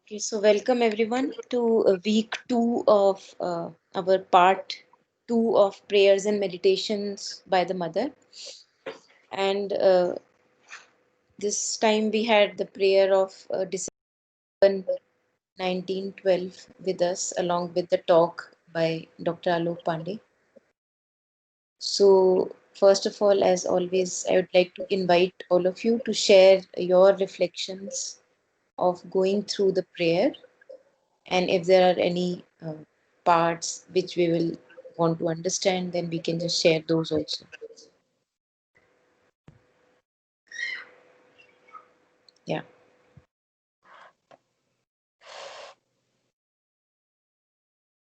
Okay, so welcome everyone to week two of our part two of prayers and meditations by the mother. And this time we had the prayer of December 1912 with us, along with the talk by Dr. Alok Pandey. So, first of all, as always, I would like to invite all of you to share your reflections of going through the prayer, and if there are any parts which we will want to understand, then we can just share those also. Yeah.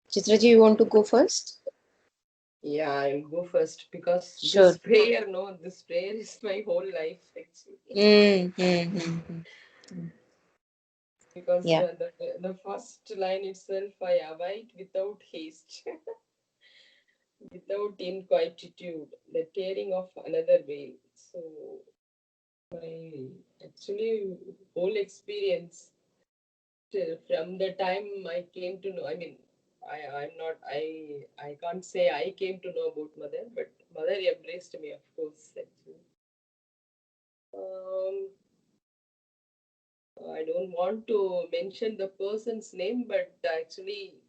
Chitraji, you want to go first? Yeah, I'll go first because Sure. this prayer is my whole life actually. Because Yeah. the first line itself, I abide without haste, without inquietude, the tearing of another veil. So my actually whole experience from the time I came to know. I mean, I'm not. I can't say I came to know about mother, but mother embraced me, of course. Actually. Um, I don't want to mention the person's name, but actually,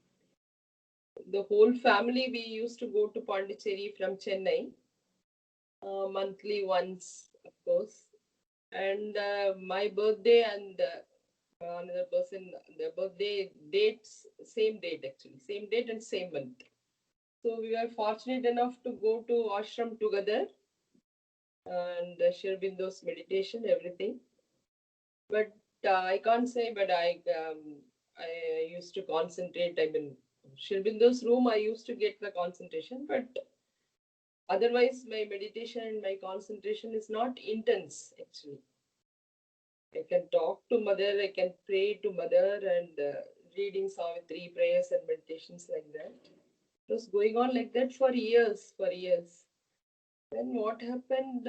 the whole family we used to go to Pondicherry from Chennai monthly once, of course. And my birthday and another person, the birthday dates, same date actually, same date and same month. So we were fortunate enough to go to ashram together and Shri Aurobido's meditation, everything. But I can't say, but I used to concentrate. I mean, Shri Aurobido's room, I used to get the concentration, but otherwise, my meditation and my concentration is not intense. Actually, I can talk to mother, I can pray to mother, and reading Savitri prayers and meditations like that. It was going on like that for years, for years. Then what happened?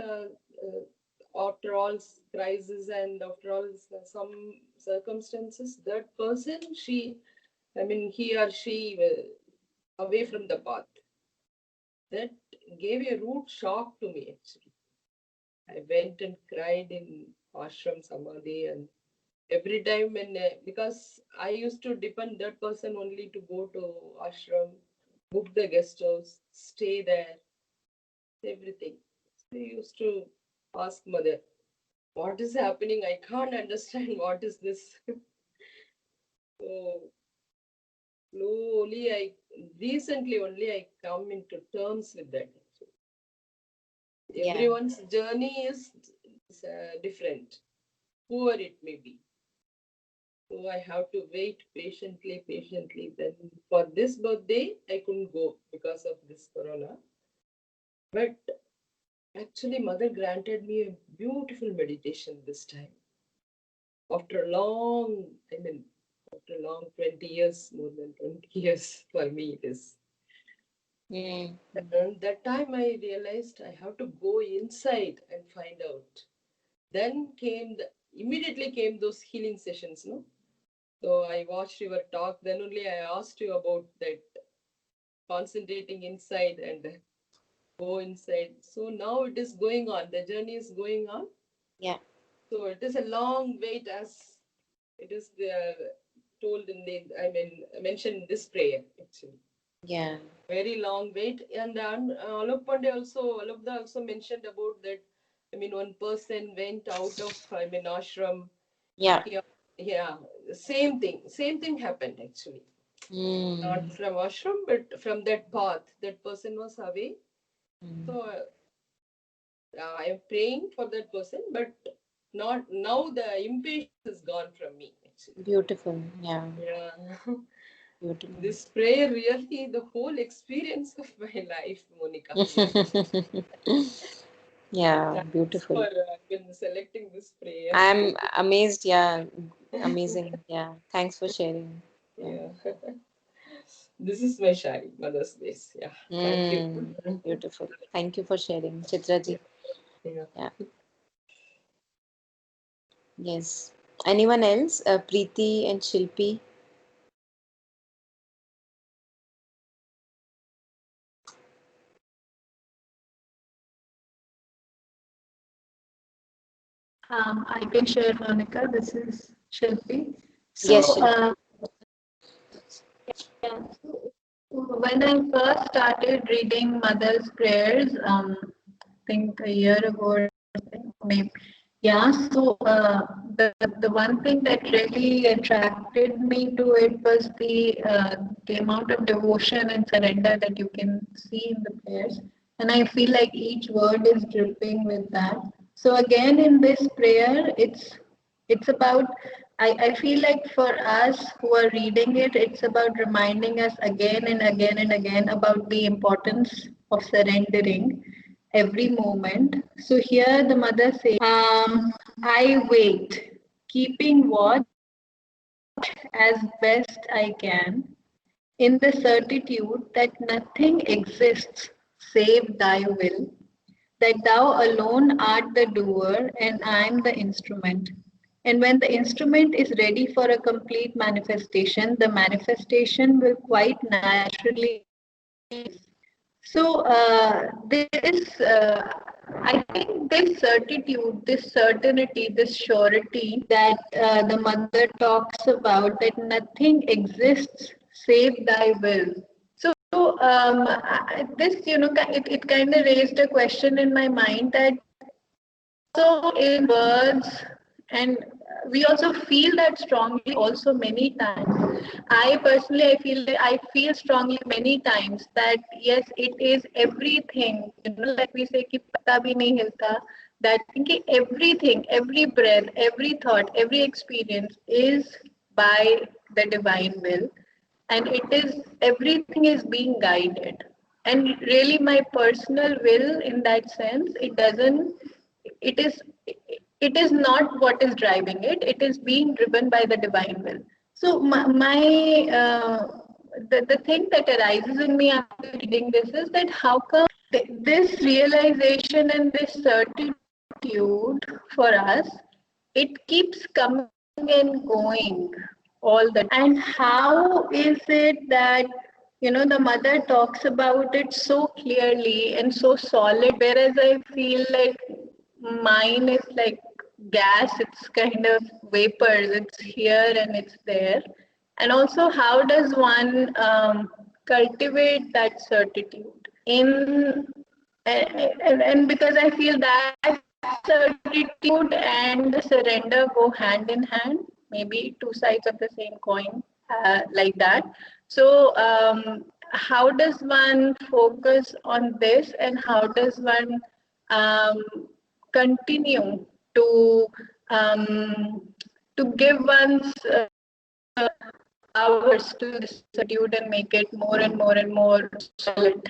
After all crisis and after all some circumstances, that person, I mean, he or she, away from the path. That gave a root shock to me. Actually, I went and cried in ashram samadhi, and every time when because I used to depend that person only to go to ashram, book the guest house, stay there, everything. So I used to ask mother, what is happening? I can't understand what is this. So slowly, I recently only I come into terms with that. Yeah. Everyone's journey is different, whoever it may be. So I have to wait patiently, patiently. Then for this birthday, I couldn't go because of this corona. But actually, mother granted me a beautiful meditation this time. After a long, I mean, after a long 20 years, more than 20 years for me it is. Mm. And that time I realized I have to go inside and find out. Then immediately came those healing sessions, no? So I watched your talk. Then only I asked you about that concentrating inside and go inside. So now it is going on. The journey is going on. Yeah. So it is a long wait, as it is told in the, I mean, mentioned in this prayer actually. Yeah. Very long wait. And Alok Pandey also, Alokda also mentioned about that. I mean, one person went out of, I mean, ashram. Yeah. Yeah, yeah, same thing happened actually. Not Mm. from ashram, but from that path. That person was away. Mm. So I am praying for that person, but not now. The impatience is gone from me. Actually, Beautiful. Yeah. yeah. Beautiful. This prayer really the whole experience of my life, Monica. Really. Yeah. Thanks for Beautiful. selecting this prayer. I'm amazed. Yeah. Amazing. Yeah. Thanks for sharing. Yeah. Yeah. This is my Shari, Mother's Days. Yeah. Thank you. Mm. Beautiful. Thank you for sharing, Chitraji. Yeah. Yeah. Yeah. Yes. Anyone else? Preeti and Shilpi. I can share, Monica. This is Shilpi. Yes, So, Shilpi. yeah, when I first started reading Mother's prayers, I think a year ago or something, maybe. Yeah, so the one thing that really attracted me to it was the amount of devotion and surrender that you can see in the prayers, and I feel like each word is dripping with that. So again, in this prayer, it's about, I feel like for us who are reading it, it's about reminding us again and again and again about the importance of surrendering every moment. So here the mother says, I wait, keeping watch as best I can, in the certitude that nothing exists save thy will, that thou alone art the doer and I am the instrument. And when the instrument is ready for a complete manifestation, the manifestation will quite naturally take. So, I think this certitude, this certainty, this surety that the mother talks about, that nothing exists save thy will. So, this, it kind of raised a question in my mind that also in words, and we also feel that strongly also many times. I personally, I feel strongly many times that yes, it is everything, like we say ki patta bhi nahi hilta, that ki everything, every breath, every thought, every experience is by the divine will, and it is, everything is being guided. And really my personal will, in that sense, it doesn't, it is, it is not what is driving it, it is being driven by the divine will. So the thing that arises in me after reading this is that how come this realization and this certitude for us, it keeps coming and going all the time. And how is it that, the mother talks about it so clearly and so solid, whereas I feel like mine is like gas, it's kind of vapors, it's here and it's there. And also, how does one cultivate that certitude in, and because I feel that certitude and the surrender go hand in hand, maybe two sides of the same coin, like that. So, how does one focus on this, and how does one um, continue to give one's hours to this certitude and make it more and more and more solid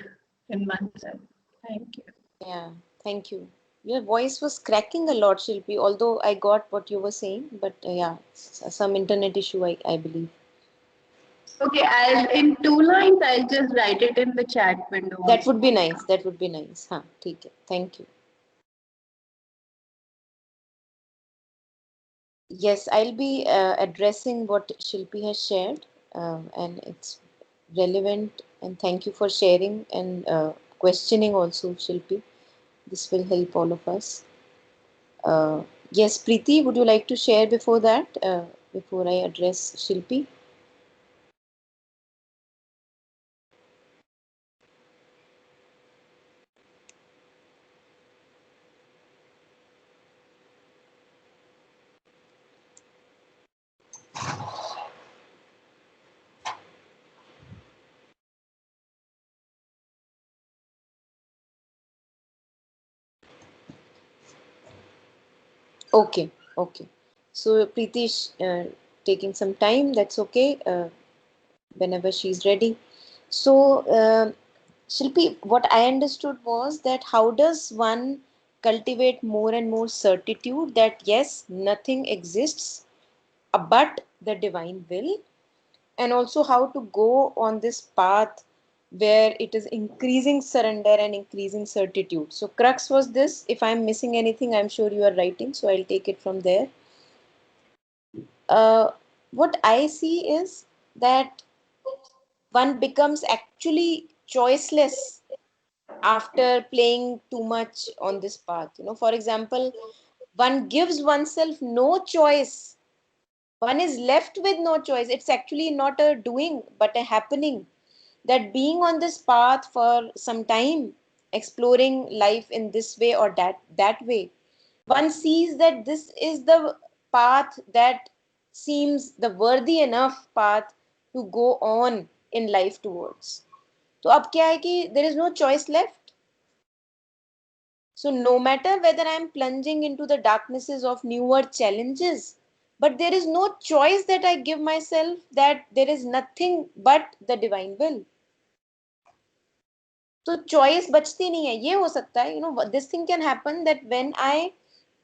in oneself? Thank you. Yeah, thank you. Your voice was cracking a lot, Shilpi, although I got what you were saying, but yeah, some internet issue, I believe. Okay, I'll in two lines. I'll just write it in the chat window That also, would be Monica. nice. That would be nice. Huh, ठीक है. Thank you. Yes, I'll be addressing what Shilpi has shared, and it's relevant. And thank you for sharing and questioning also, Shilpi. This will help all of us. Yes, Preeti, would you like to share before that, before I address Shilpi? Okay, okay. So Preeti is taking some time. That's okay. Whenever she's ready. So, Shilpi, what I understood was that how does one cultivate more and more certitude that yes, nothing exists but the divine will, and also how to go on this path where it is increasing surrender and increasing certitude. So, crux was this. If I'm missing anything, I'm sure you are writing, so I'll take it from there. What I see is that one becomes actually choiceless after playing too much on this path. For example, one gives oneself no choice. One is left with no choice. It's actually not a doing, but a happening. That being on this path for some time, exploring life in this way or that way, one sees that this is the path that seems the worthy enough path to go on in life towards. तो अब क्या है कि there is no choice left. So no matter whether I am plunging into the darknesses of newer challenges, but there is no choice that I give myself, that there is nothing but the divine will. तो choice बचती नहीं है. ये हो सकता है, this thing can happen that when I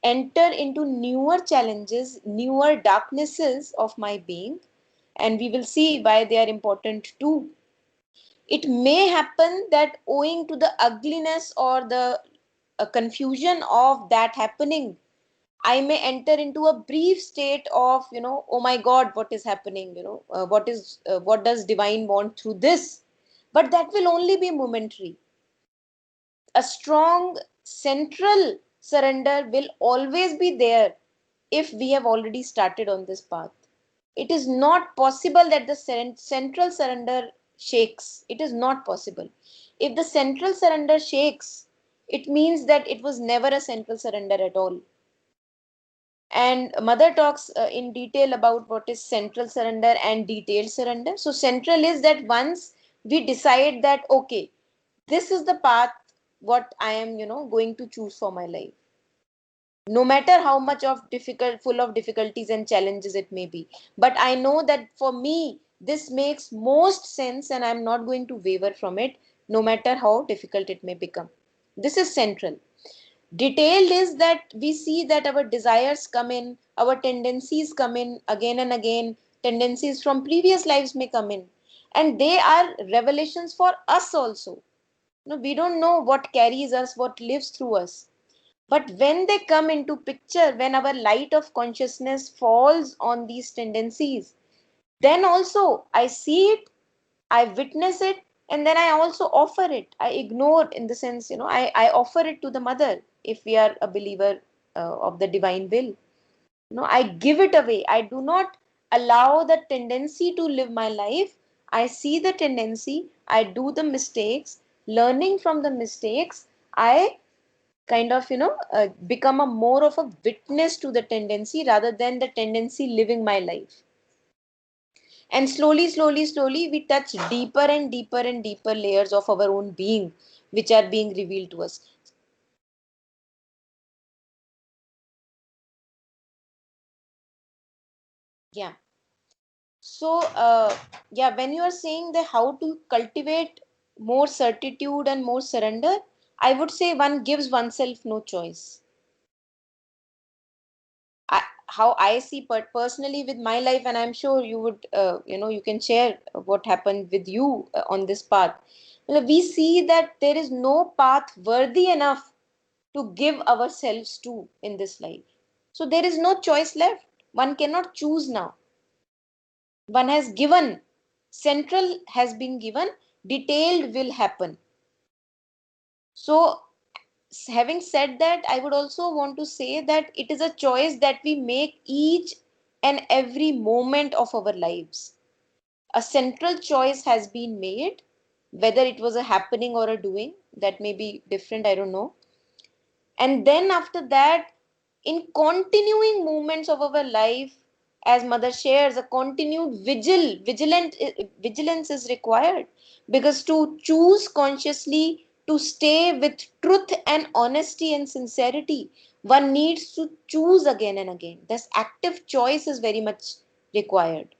enter into newer challenges, newer darknesses of my being, and we will see why they are important too. It may happen that owing to the ugliness or the confusion of that happening, I may enter into a brief state of, oh my God, what is happening? What does divine want through this? But that will only be momentary. A strong central surrender will always be there if we have already started on this path. It is not possible that the central surrender shakes. It is not possible. If the central surrender shakes, it means that it was never a central surrender at all. And Mother talks in detail about what is central surrender and detailed surrender. So, central is that once we decide that, okay, this is the path what I am, going to choose for my life. No matter how much of full of difficulties and challenges it may be. But I know that for me, this makes most sense and I'm not going to waver from it, no matter how difficult it may become. This is central. Detailed is that we see that our desires come in, our tendencies come in again and again, tendencies from previous lives may come in. And they are revelations for us also. We don't know what carries us, what lives through us. But when they come into picture, when our light of consciousness falls on these tendencies, then also I see it, I witness it, and then I also offer it. I ignore, in the sense, I offer it to the mother if we are a believer of the divine will. I give it away. I do not allow the tendency to live my life. I see the tendency, I do the mistakes, learning from the mistakes. I kind of become a more of a witness to the tendency rather than the tendency living my life. And slowly we touch deeper and deeper and deeper layers of our own being which are being revealed to us. Yeah. So yeah, when you are saying that how to cultivate more certitude and more surrender, I would say one gives oneself no choice. How I see personally with my life, and I'm sure you would, you can share what happened with you on this path. Well, we see that there is no path worthy enough to give ourselves to in this life. So there is no choice left. One cannot choose now. One has given, central has been given, detailed will happen. So having said that, I would also want to say that it is a choice that we make each and every moment of our lives. A central choice has been made, whether it was a happening or a doing, that may be different, I don't know. And then after that, in continuing movements of our life, as mother shares, a continued vigilance is required, because to choose consciously, to stay with truth and honesty and sincerity, one needs to choose again and again. This active choice is very much required,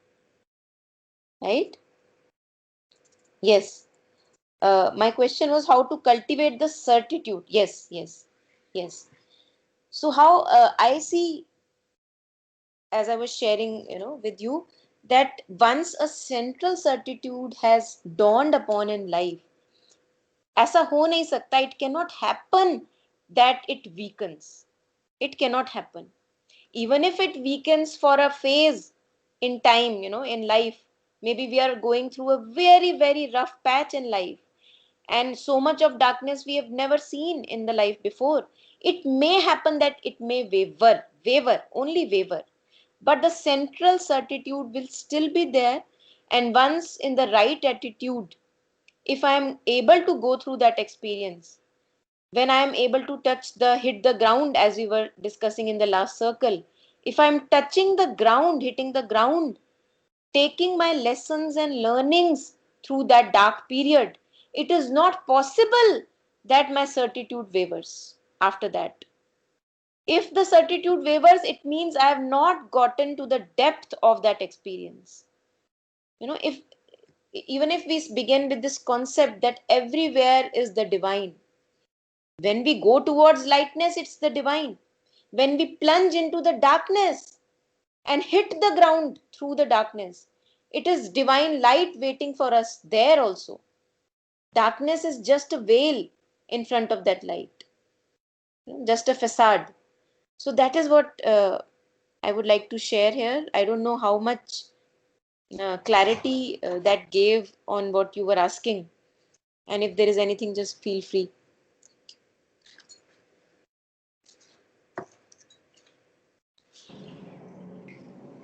right? Yes. My question was how to cultivate the certitude. Yes. So how I see, as I was sharing, with you, that once a central certitude has dawned upon in life, ऐसा हो नहीं सकता, it cannot happen that it weakens. It cannot happen. Even if it weakens for a phase, in time, in life. Maybe we are going through a very, very rough patch in life, and so much of darkness we have never seen in the life before. It may happen that it may waver, only waver, but the central certitude will still be there. And once in the right attitude, if I am able to go through that experience, when I am able to hit the ground, as we were discussing in the last circle, if I am touching the ground, hitting the ground, taking my lessons and learnings through that dark period, it is not possible that my certitude wavers after that. If the certitude wavers, it means I have not gotten to the depth of that experience. If even if we begin with this concept that everywhere is the divine, when we go towards lightness, it's the divine. When we plunge into the darkness and hit the ground through the darkness, it is divine light waiting for us there also. Darkness is just a veil in front of that light, just a facade. So that is what I would like to share here. I don't know how much clarity that gave on what you were asking. And if there is anything, just feel free.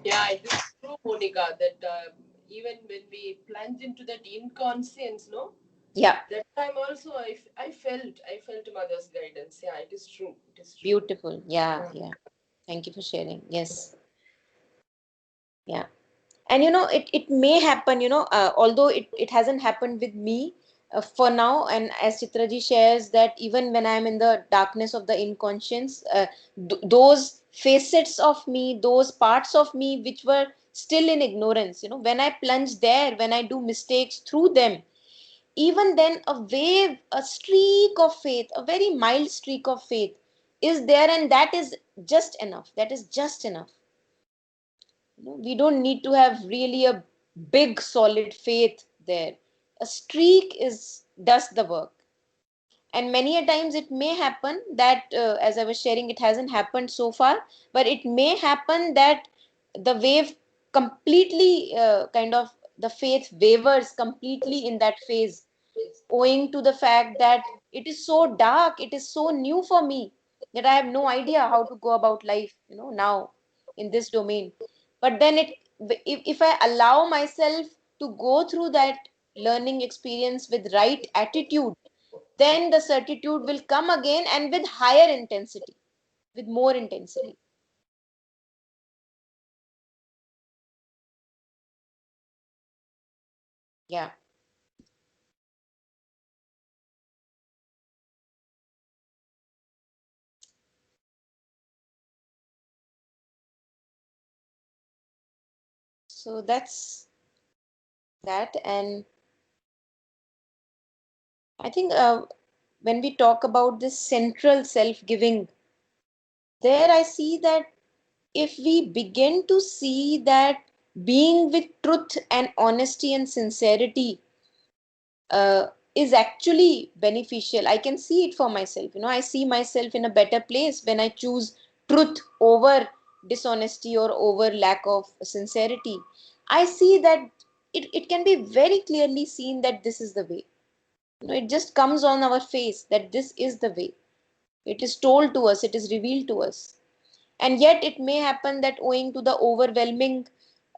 Yeah, it is true, Monica, that even when we plunge into that inconscience, no, Yeah, that time also I felt mother's guidance. Yeah, it is true. It is true. beautiful. Yeah, yeah. Thank you for sharing. Yes. Yeah. And it may happen, although it hasn't happened with me for now. And as Chitraji shares, that even when I'm in the darkness of the inconscience, those facets of me, those parts of me which were still in ignorance, when I plunge there, when I do mistakes through them, even then a wave, a streak of faith, a very mild streak of faith is there, and that is just enough. That is just enough. We don't need to have really a big solid faith there. A streak is does the work. And many a times it may happen that, as I was sharing, it hasn't happened so far, but it may happen that the wave completely, kind of, the faith wavers completely in that phase, owing to the fact that it is so dark, it is so new for me, that I have no idea how to go about life, now in this domain. But then if I allow myself to go through that learning experience with right attitude, then the certitude will come again, and with higher intensity, with more intensity. Yeah. So that's that. And I think, when we talk about this central self giving, there I see that if we begin to see that being with truth and honesty and sincerity is actually beneficial, I can see it for myself. I see myself in a better place when I choose truth over dishonesty or over lack of sincerity. I see that it can be very clearly seen that this is the way. It just comes on our face that this is the way. It is told to us, it is revealed to us. And yet it may happen that, owing to the overwhelming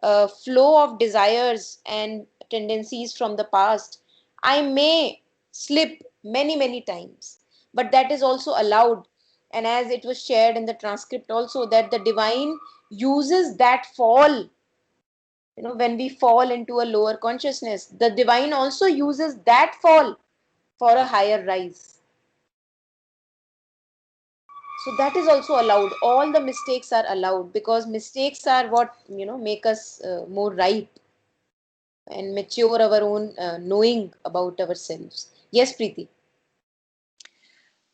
flow of desires and tendencies from the past, I may slip many, many times. But that is also allowed. And as it was shared in the transcript also, that the divine uses that fall, when we fall into a lower consciousness, the divine also uses that fall for a higher rise. So that is also allowed. All the mistakes are allowed, because mistakes are what make us more ripe and mature our own knowing about ourselves. Yes, Preeti.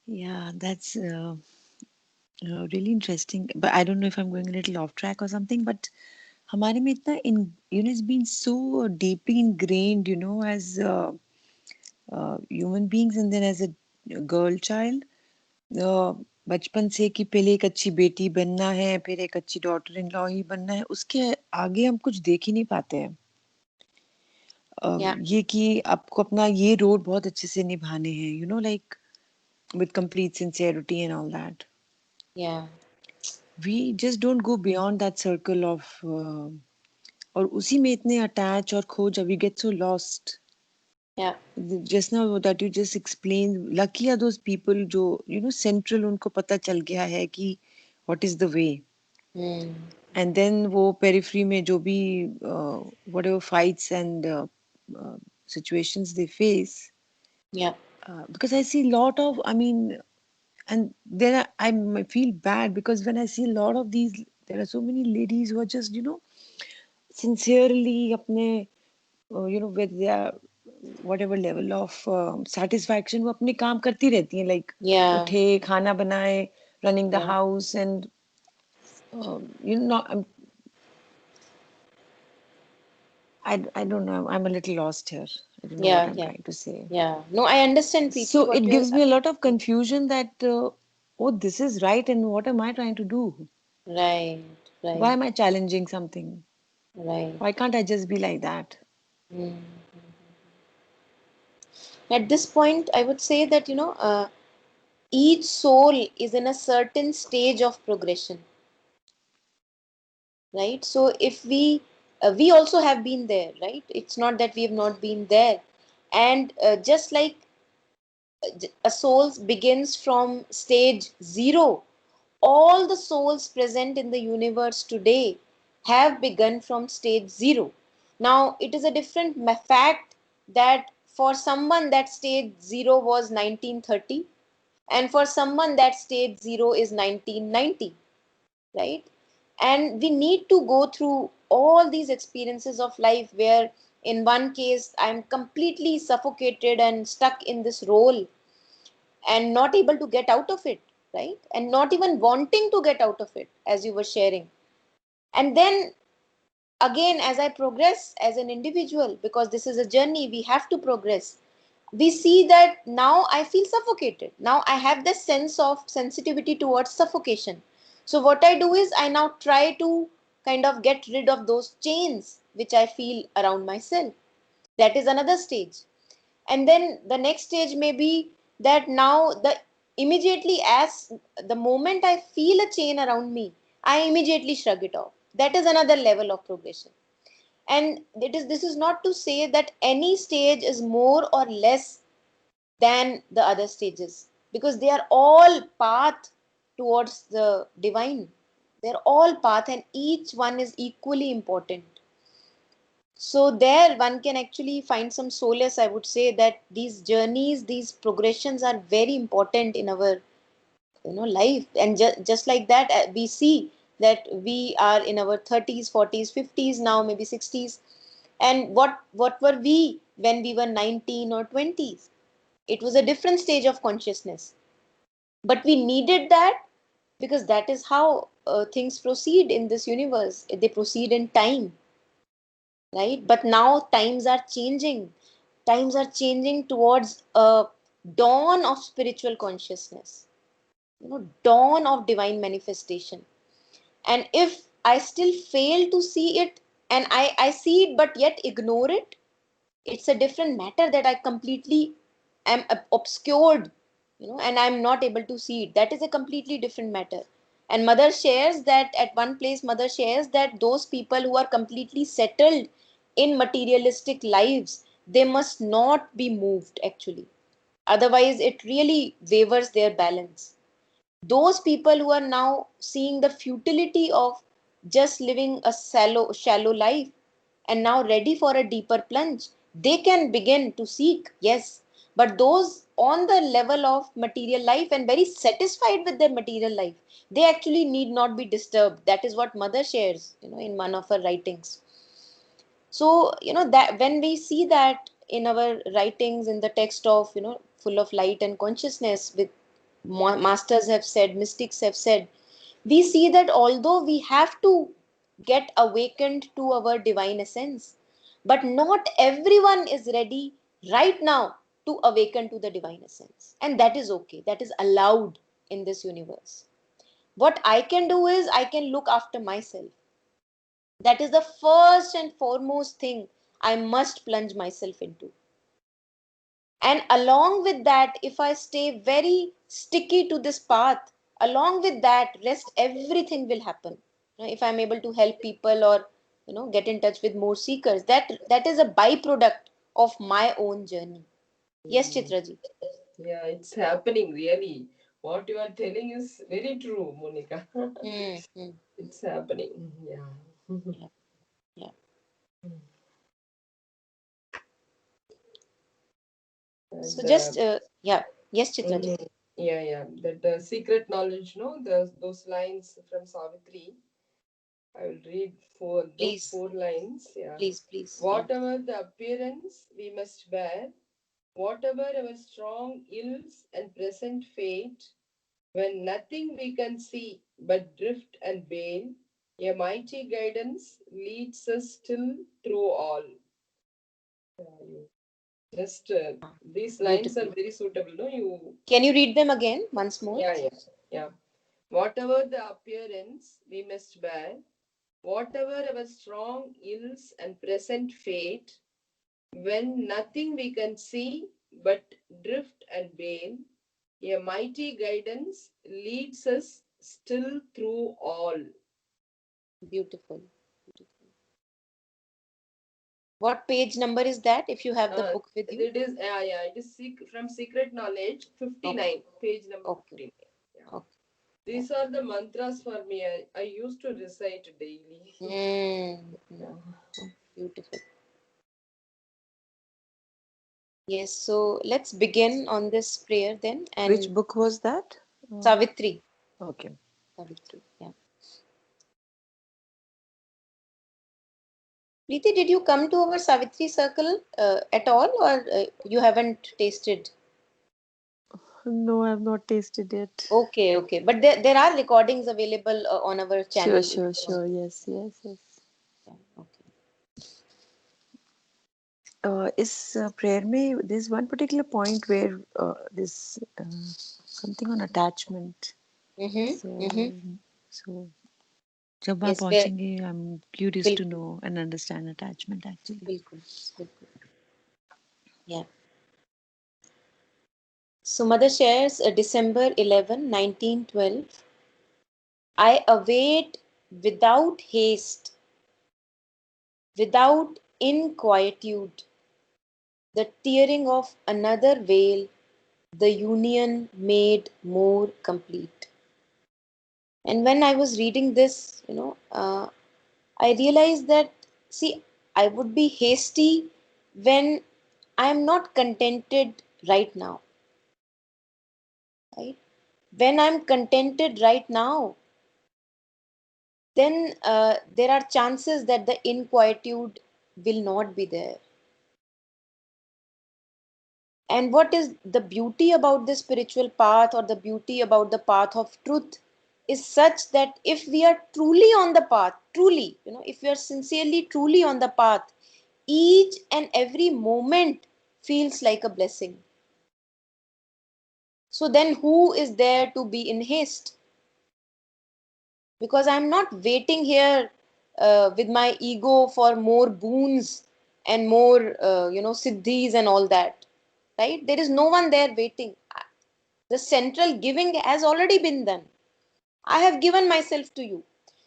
Yeah, that's really interesting. But I don't know if I'm going a little off track or something. But हमारे में इतना it's been so deeply ingrained, as human beings, and then as a girl child. बचपन से कि पहले एक अच्छी बेटी बनना है, फिर एक अच्छी डॉटर इन लॉ ही बनना है, उसके आगे हम कुछ देख ही नहीं पाते हैं। Yeah, ये कि आपको अपना ये रोल बहुत अच्छे से निभाने हैं, like with complete sincerity and all that. yeah, We just don't go beyond that circle of और उसी में इतने attach और खो जब we get so lost. yeah. Just now that you just explained, lucky are those people जो central उनको पता चल गया है कि what is the way. Hmm. And then वो periphery में जो भी whatever fights and situations they face, Yeah, because I see a lot of, I mean, and then I feel bad because when I see a lot of these, there are so many ladies who are just sincerely अपने with their whatever level of satisfaction वो अपने काम करती रहती हैं, like yeah, उठे खाना बनाए, running the yeah, house, and not I don't know, I'm a little lost here. I don't know what yeah, I'm yeah, trying to say. yeah. No, I understand, Preeti, So what it you're gives me saying. a lot of confusion that oh, this is right and what am I trying to do? Right, Why right, am I challenging something? right. Why can't I just be like that? Hmm. At this point, I would say that, each soul is in a certain stage of progression, right? So if we also have been there, right? It's not that we have not been there. And just like a soul begins from stage zero, all the souls present in the universe today have begun from stage zero. Now, it is a different fact that for someone that stage zero was 1930, and for someone that stage zero is 1990, right? And we need to go through all these experiences of life where, in one case, I'm completely suffocated and stuck in this role and not able to get out of it, right? And not even wanting to get out of it, as you were sharing. And then again, as I progress as an individual, because this is a journey, we have to progress, we see that now I feel suffocated. Now I have this sense of sensitivity towards suffocation. So what I do is I now try to kind of get rid of those chains which I feel around myself. That is another stage. And then the next stage may be that now the immediately, as the moment I feel a chain around me, I immediately shrug it off. That is another level of progression. And this is not to say that any stage is more or less than the other stages, because they are all path towards the divine. They're all path and each one is equally important. So there one can actually find some solace. I would say that these journeys, these progressions are very important in our life. And just like that, we see that we are in our 30s, 40s, 50s, now maybe 60s. And what were we when we were 19 or 20s? It was a different stage of consciousness, but we needed that, because that is how things proceed in this universe. They proceed in time, right? But now times are changing towards a dawn of spiritual consciousness, dawn of divine manifestation. And if I still fail to see it, and I see it but yet ignore it, it's a different matter that I completely am obscured, and I'm not able to see it. That is a completely different matter. And mother shares that at one place, mother shares that those people who are completely settled in materialistic lives, they must not be moved actually. Otherwise, it really wavers their balance. Those people who are now seeing the futility of just living a shallow life and now ready for a deeper plunge, they can begin to seek, yes. But those on the level of material life and very satisfied with their material life, they actually need not be disturbed. That is what mother shares, in one of her writings. So that when we see that in our writings, in the text of, full of light and consciousness, with masters have said, mystics have said, we see that although we have to get awakened to our divine essence, but not everyone is ready right now to awaken to the divine essence, and that is okay, that is allowed in this universe. What I can do is I can look after myself. That is the first and foremost thing I must plunge myself into. And along with that, if I stay very sticky to this path, along with that, rest everything will happen. If I'm able to help people or get in touch with more seekers, that is a byproduct of my own journey. Yes, Mm. Chitraji. Yeah, it's happening really. What you are telling is very true, Monica. Hmm. It's happening. Yeah. Yeah, yeah. So And just yeah, yes, Chitraji. mhm. Yeah, yeah. That secret knowledge, no, those lines from Savitri. I will read those Please, 4 lines. Yeah. please. Yeah, Whatever the appearance we must bear, whatever our strong ills and present fate, when nothing we can see but drift and bail, a mighty guidance leads us still through all. You just these lines are beautiful. very suitable. No, you. Can you read them again once more? Yeah, yeah, yeah. Whatever the appearance we must bear, whatever our strong ills and present fate, when nothing we can see but drift and bail, a mighty guidance leads us still through all. Beautiful. Beautiful. What page number is that if you have the book with you? It is it is from Secret Knowledge Okay, 59, page number okay, 59. Yeah. okay. Yeah. These are the mantras for me. I used to recite daily. Mm-hmm. Yeah. Beautiful. Yes, so let's begin on this prayer then. Which And book was that? Savitri. Okay. Savitri. Yeah. Preeti, did you come to our Savitri circle at all, or you haven't tasted? No, I've not tasted it. Okay, okay. But there are recordings available on our Sure, channel if sure, you want. sure. Yes, yes, yes. Yeah, okay. Is prayer में there's one particular point where this something on attachment. Mm-hmm. Mm-hmm. So, so जब वहाँ Yes, where पहुँचेंगे, I'm curious to bilkul, know and understand attachment actually. bilkul, bilkul. Yeah. So Mother shares December 11, 1912. I await without haste, without inquietude, the tearing of another veil, the union made more complete. And when I was reading this, I realized that, see, I would be hasty when I am not contented right now, right? When I'm contented right now, then there are chances that the inquietude will not be there. And what is the beauty about this spiritual path, or the beauty about the path of truth, is such that if we are truly on the path, truly, if we are sincerely, truly on the path, each and every moment feels like a blessing. So then who is there to be in haste? Because I'm not waiting here with my ego for more boons and more, siddhis and all that, right? There is no one there waiting. The central giving has already been done. I have given myself to you.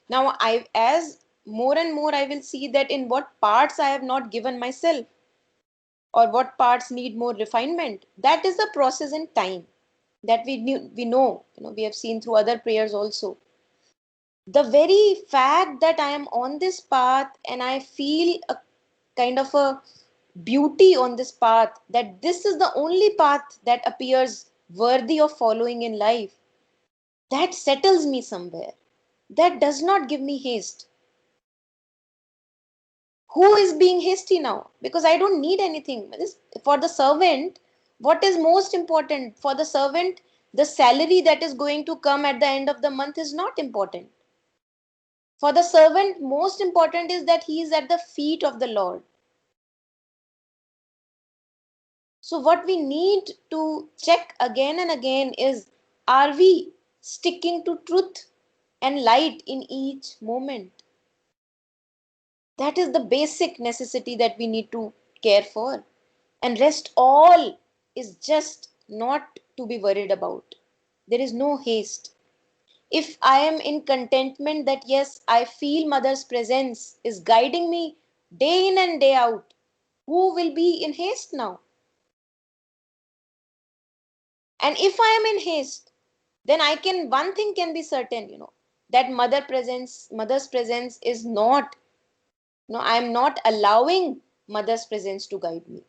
Now, as more and more, I will see that in what parts I have not given myself, or what parts need more refinement. That is the process in time that we know. We have seen through other prayers also. The very fact that I am on this path and I feel a kind of a beauty on this path, that this is the only path that appears worthy of following in life, that settles me somewhere. That does not give me haste. Who is being hasty now? Because I don't need anything. For the servant, what is most important? For the servant, the salary that is going to come at the end of the month is not important. For the servant, most important is that he is at the feet of the Lord. So, what we need to check again and again is, are we sticking to truth and light in each moment. That is the basic necessity that we need to care for. And rest all is just not to be worried about. There is no haste. If I am in contentment that yes, I feel mother's presence is guiding me day in and day out, who will be in haste now? And if I am in haste, then one thing can be certain, that mother's presence is not, I am not allowing mother's presence to guide me.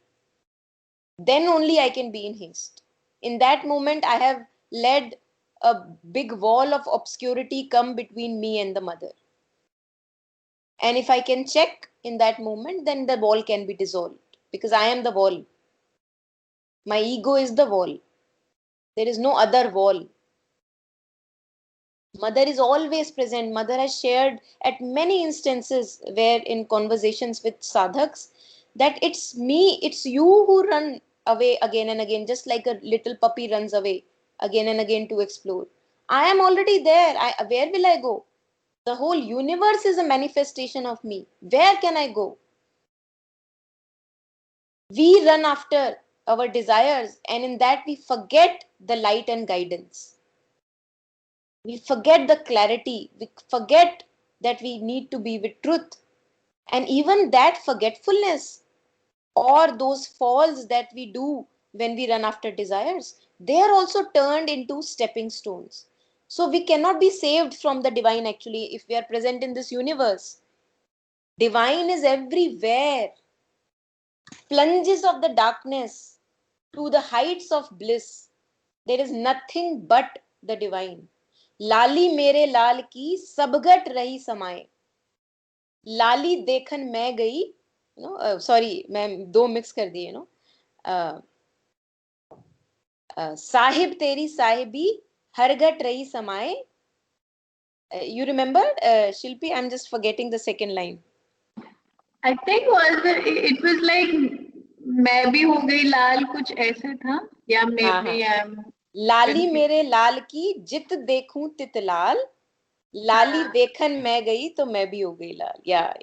Then only I can be in haste. In that moment, I have let a big wall of obscurity come between me and the mother. And if I can check in that moment, then the wall can be dissolved because I am the wall. My ego is the wall. There is no other wall. Mother is always present. Mother has shared at many instances where in conversations with sadhaks that it's me, it's you who run away again and again, just like a little puppy runs away again and again to explore. I am already there. Where will I go? The whole universe is a manifestation of me. Where can I go? We run after our desires, and in that we forget the light and guidance. We forget the clarity. We forget that we need to be with truth. And even that forgetfulness or those falls that we do when we run after desires, they are also turned into stepping stones. So we cannot be saved from the divine actually if we are present in this universe. Divine is everywhere. Plunges of the darkness to the heights of bliss. There is nothing but the divine. लाली मेरे लाल की सबगट रही समाए. लाली देखन मैं गई, sorry मैं दो mix कर दिए, साहिब तेरी साहिबी हरगट रही समाए. You remember, Shilpi? I'm just forgetting the second line. I think it was like मैं भी हो गई लाल कुछ ऐसे था या maybe I'm लाली मेरे लाल की जित देखूं तित लाल, लाली देखन मैं गई तो मैं भी हो गई लाल. या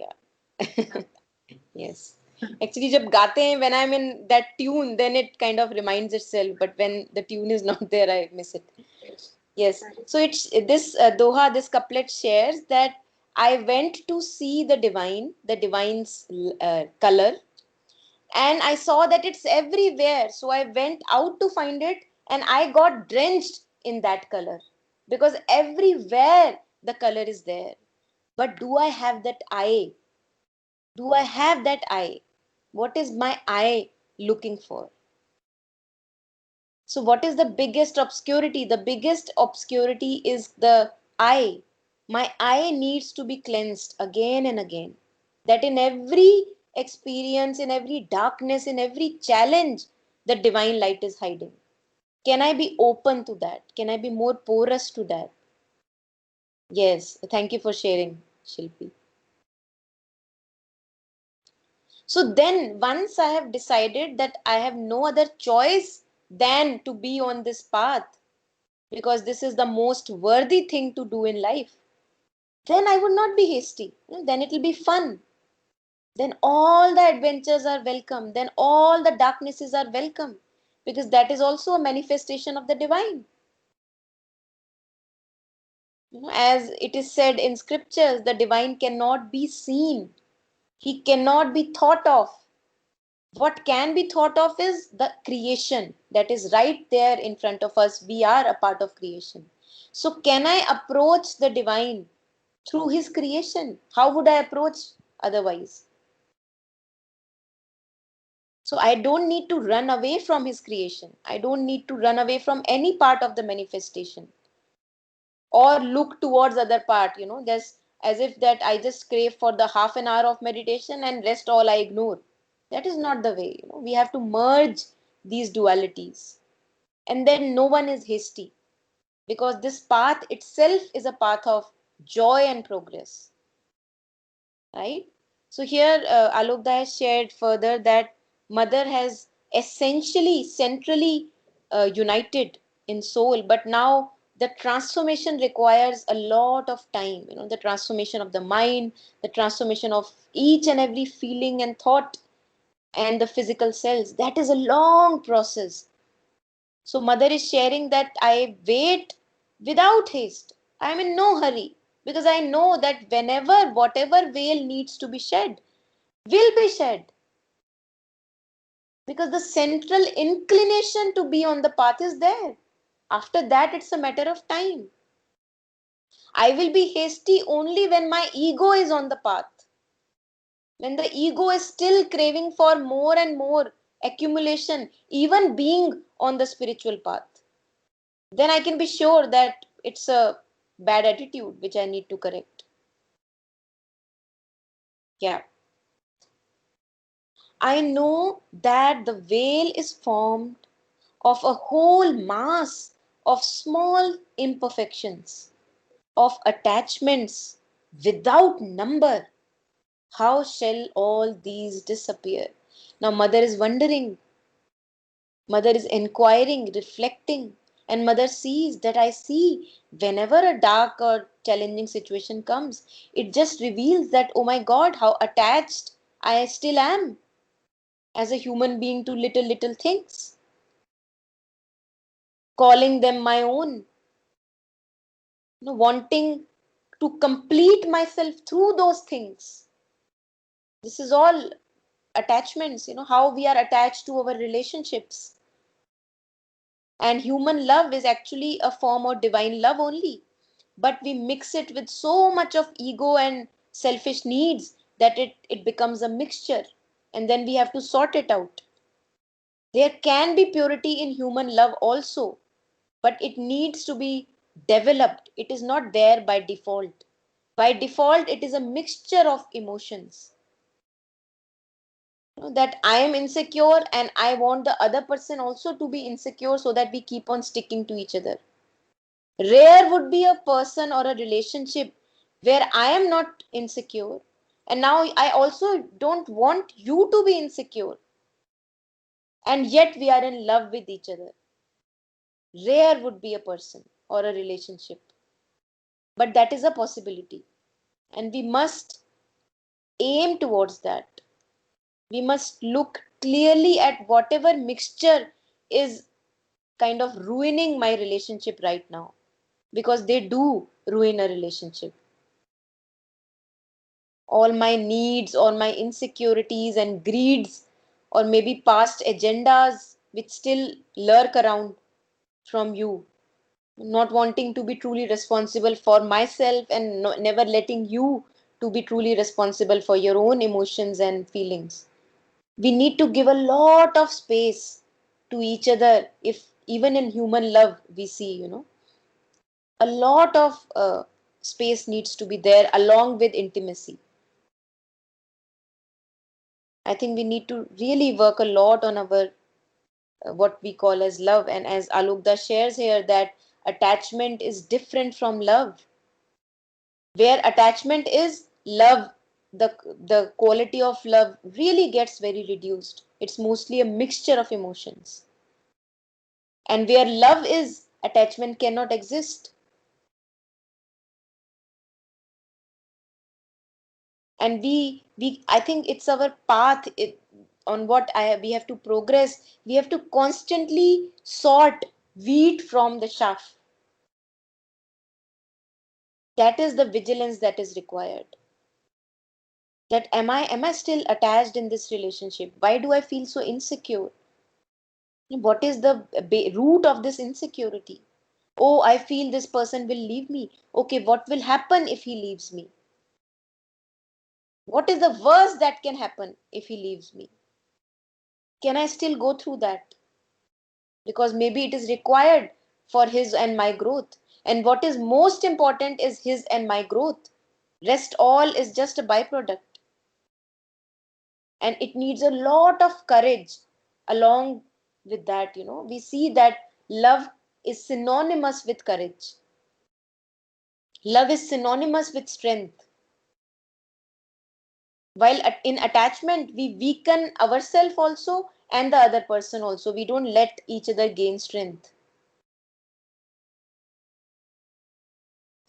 yes, actually जब गाते हैं, when I'm in that tune, then it kind of reminds itself, but when the tune is not there, I miss it. Yes, so it's this doha, this couplet shares that I went to see the divine's color, and I saw that it's everywhere. So I went out to find it, and I got drenched in that color because everywhere the color is there. But do I have that eye? Do I have that eye? What is my eye looking for? So, what is the biggest obscurity? The biggest obscurity is the eye. My eye needs to be cleansed again and again. That in every experience, in every darkness, in every challenge, the divine light is hiding. Can I be open to that? Can I be more porous to that? Yes, thank you for sharing, Shilpi. So then, once I have decided that I have no other choice than to be on this path, because this is the most worthy thing to do in life, then I would not be hasty. Then it will be fun. Then all the adventures are welcome. Then all the darknesses are welcome. Because that is also a manifestation of the divine. As it is said in scriptures, the divine cannot be seen. He cannot be thought of. What can be thought of is the creation that is right there in front of us. We are a part of creation. So can I approach the divine through his creation? How would I approach otherwise? So I don't need to run away from his creation. I don't need to run away from any part of the manifestation or look towards other part, just as if that I just crave for the half an hour of meditation and rest all I ignore. That is not the way. We have to merge these dualities. And then no one is hasty because this path itself is a path of joy and progress. Right? So here Alok has shared further that mother has essentially, centrally united in soul, but now the transformation requires a lot of time, the transformation of the mind, the transformation of each and every feeling and thought and the physical cells. That is a long process. So mother is sharing that I wait without haste. I am in no hurry because I know that whenever whatever veil needs to be shed will be shed, because the central inclination to be on the path is there. After that, it's a matter of time. I will be hasty only when my ego is on the path. When the ego is still craving for more and more accumulation, even being on the spiritual path, then I can be sure that it's a bad attitude which I need to correct. Yeah. I know that the veil is formed of a whole mass of small imperfections, of attachments without number. How shall all these disappear? Now, mother is wondering, mother is inquiring, reflecting, and mother sees that I see whenever a dark or challenging situation comes, it just reveals that, oh my God, how attached I still am as a human being to little things, calling them my own, wanting to complete myself through those things. This is all attachments, how we are attached to our relationships. And human love is actually a form of divine love only. But we mix it with so much of ego and selfish needs that it becomes a mixture. And then we have to sort it out. There can be purity in human love also, but it needs to be developed. It is not there by default. By default, it is a mixture of emotions. That I am insecure and I want the other person also to be insecure so that we keep on sticking to each other. Rare would be a person or a relationship where I am not insecure and now I also don't want you to be insecure, and yet we are in love with each other. Rare would be a person or a relationship, but that is a possibility, and we must aim towards that. We must look clearly at whatever mixture is kind of ruining my relationship right now, because they do ruin a relationship. All my needs or my insecurities and greeds, or maybe past agendas which still lurk around from you, not wanting to be truly responsible for myself and never letting you to be truly responsible for your own emotions and feelings. We need to give a lot of space to each other. If even in human love we see, a lot of space needs to be there along with intimacy. I think we need to really work a lot on our what we call as love. And as Alokda shares here, that attachment is different from love. Where attachment is, love, the quality of love really gets very reduced. It's mostly a mixture of emotions. And where love is, attachment cannot exist. And we I think it's our path, on what we have to progress. We have to constantly sort wheat from the chaff. That is the vigilance that is required. That am I still attached in this relationship? Why do I feel so insecure? What is the root of this insecurity? Oh, I feel this person will leave me. Okay, what will happen if he leaves me? What is the worst that can happen if he leaves me? Can I still go through that? Because maybe it is required for his and my growth. And what is most important is his and my growth. Rest all is just a byproduct. And it needs a lot of courage along with that. We see that love is synonymous with courage. Love is synonymous with strength. While in attachment, we weaken ourselves also and the other person also. We don't let each other gain strength.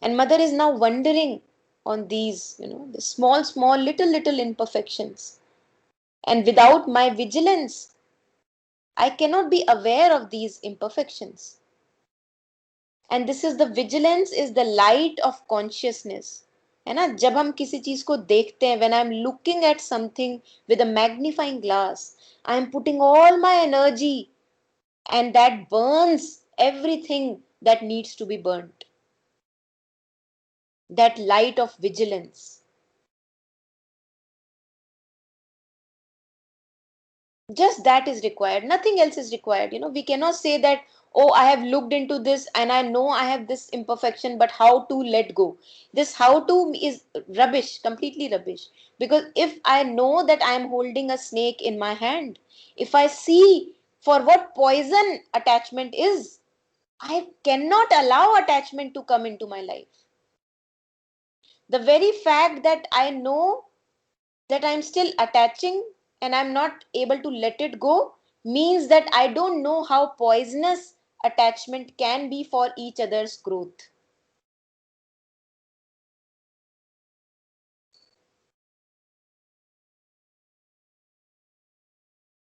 And mother is now wondering on these, the small, small, little imperfections. And without my vigilance, I cannot be aware of these imperfections. And this is the vigilance is the light of consciousness. है ना, जब हम किसी चीज को देखते हैं, when I'm looking at something with a magnifying glass, I'm putting all my energy, and that burns everything that needs to be burnt. That light of vigilance. Just that is required. Nothing else is required. We cannot say that, oh, I have looked into this and I know I have this imperfection, but how to let go? This how to is rubbish, completely rubbish. Because if I know that I am holding a snake in my hand, if I see for what poison attachment is, I cannot allow attachment to come into my life. The very fact that I know that I'm still attaching and I'm not able to let it go means that I don't know how poisonous attachment can be for each other's growth.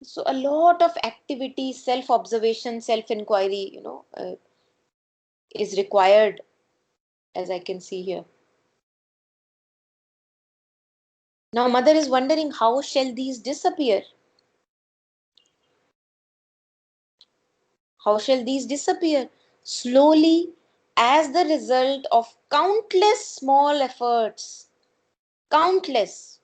So a lot of activity, self-observation, self-inquiry, is required, as I can see here. Now mother is wondering, how shall these disappear? How shall these disappear? Slowly, as the result of countless small efforts. Countless.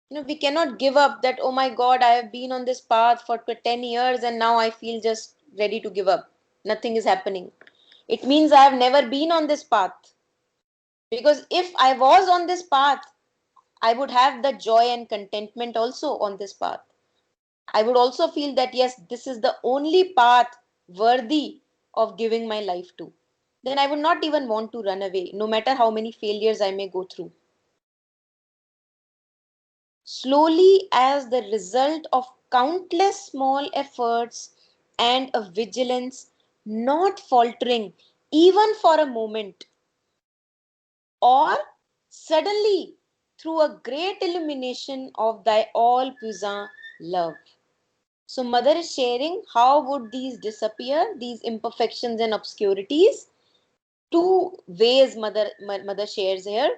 We cannot give up that, oh my God, I have been on this path for 10 years and now I feel just ready to give up. Nothing is happening. It means I have never been on this path. Because if I was on this path, I would have the joy and contentment also on this path. I would also feel that, yes, this is the only path worthy of giving my life to. Then I would not even want to run away, no matter how many failures I may go through. Slowly, as the result of countless small efforts and a vigilance not faltering even for a moment, or suddenly through a great illumination of thy all-puissant love. So mother is sharing how would these disappear, these imperfections and obscurities. Two ways mother shares here.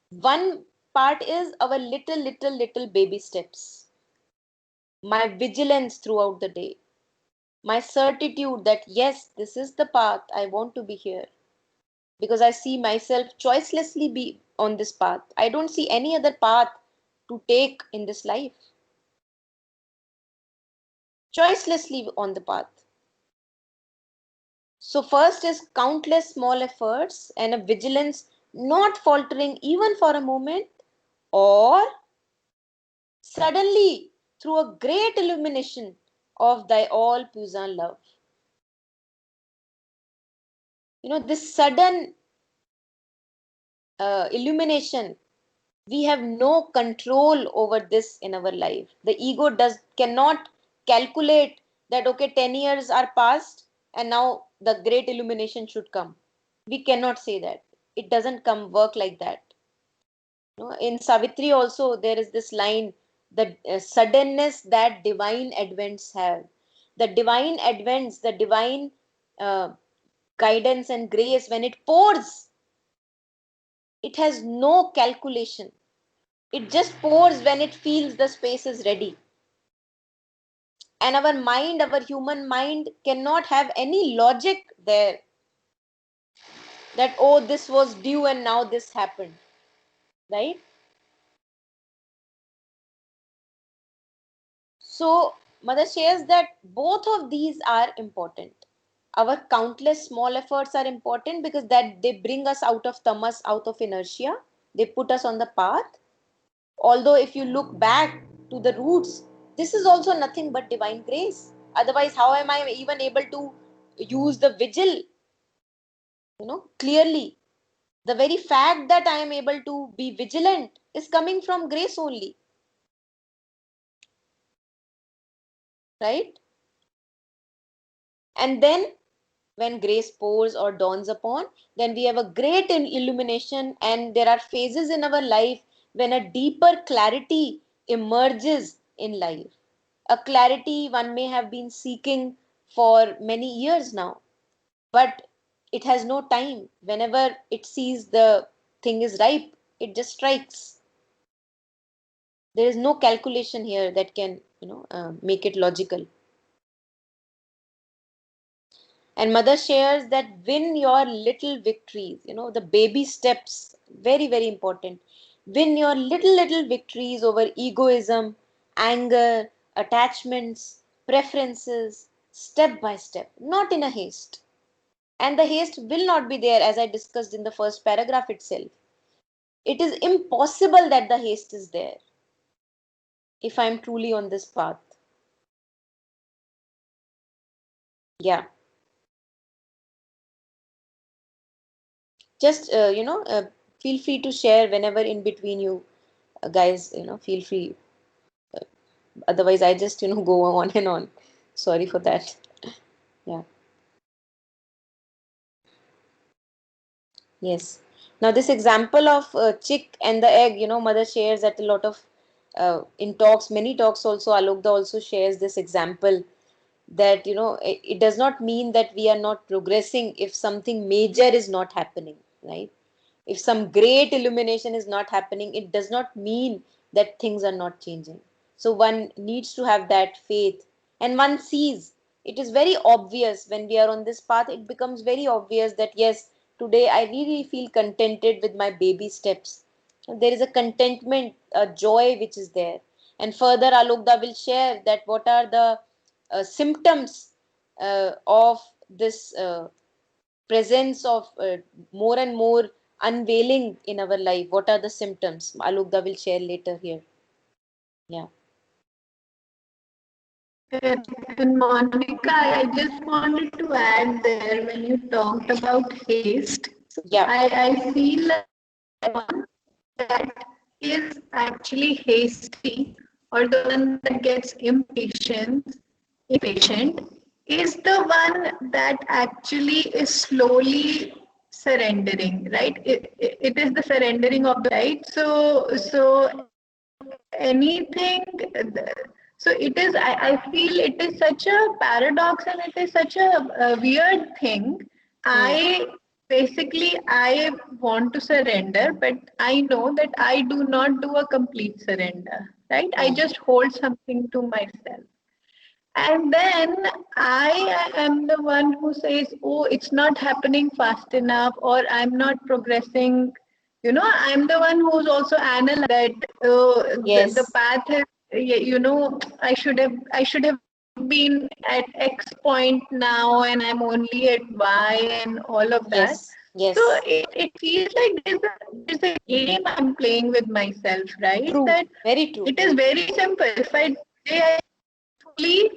One part is our little baby steps. My vigilance throughout the day, my certitude that yes, this is the path I want to be here, because I see myself choicelessly be on this path. I don't see any other path to take in this life. Choicelessly on the path. So first is countless small efforts and a vigilance not faltering even for a moment, or suddenly through a great illumination of thy all-puissant love. This sudden illumination, we have no control over this in our life. The ego cannot calculate that, okay, 10 years are passed and now the great illumination should come. We cannot say that. It doesn't come work like that. In Savitri also there is this line, the suddenness that divine advents have. The divine advents, the divine uh, guidance and grace, when it pours, it has no calculation. It just pours when it feels the space is ready. And our mind, our human mind, cannot have any logic there that, oh, this was due and now this happened. Right? So, mother shares that both of these are important. Our countless small efforts are important because that they bring us out of tamas, out of inertia. They put us on the path. Although if you look back to the roots, this is also nothing but divine grace. Otherwise, how am I even able to use the vigil? Clearly, the very fact that I am able to be vigilant is coming from grace only, right? And then when grace pours or dawns upon, then we have a great illumination, and there are phases in our life when a deeper clarity emerges in life. A clarity one may have been seeking for many years now, but it has no time. Whenever it sees the thing is ripe, it just strikes. There is no calculation here that can, make it logical. And mother shares that win your little victories, the baby steps, very, very important. Win your little victories over egoism, anger, attachments, preferences, step by step, not in a haste. And the haste will not be there, as I discussed in the first paragraph itself. It is impossible that the haste is there if I am truly on this path. Yeah. Just, feel free to share whenever in between you guys, feel free. Otherwise, I just, go on and on. Sorry for that. Yeah. Yes. Now, this example of chick and the egg, mother shares that a lot of, in talks, many talks also, Alokda also shares this example that, it does not mean that we are not progressing if something major is not happening, right? If some great illumination is not happening, it does not mean that things are not changing. So one needs to have that faith, and one sees it is very obvious when we are on this path. It becomes very obvious that yes, today I really feel contented with my baby steps. There is a contentment, a joy which is there. And further, Alokda will share that what are the symptoms of this presence of more and more unveiling in our life. What are the symptoms? Alokda will share later here. Yeah. And Monica, I just wanted to add there when you talked about haste. Yeah. I feel like one that is actually hasty or the one that gets impatient is the one that actually is slowly surrendering, right? It is the surrendering of the right. So anything, so it is, I feel it is such a paradox and it is such a weird thing. Hmm. I basically i want to surrender, but I know that I do not do a complete surrender, right? I Hmm. just hold something to myself, and then I am the one who says, oh, it's not happening fast enough, or I'm not progressing. I'm the one who's also analyzed that the Yes. path is, I should have been at X point now, and I'm only at Y and all of that. Yes. So Yes. it feels like there's a game I'm playing with myself, right? True. That Very true. it is very simple. If I say I fully,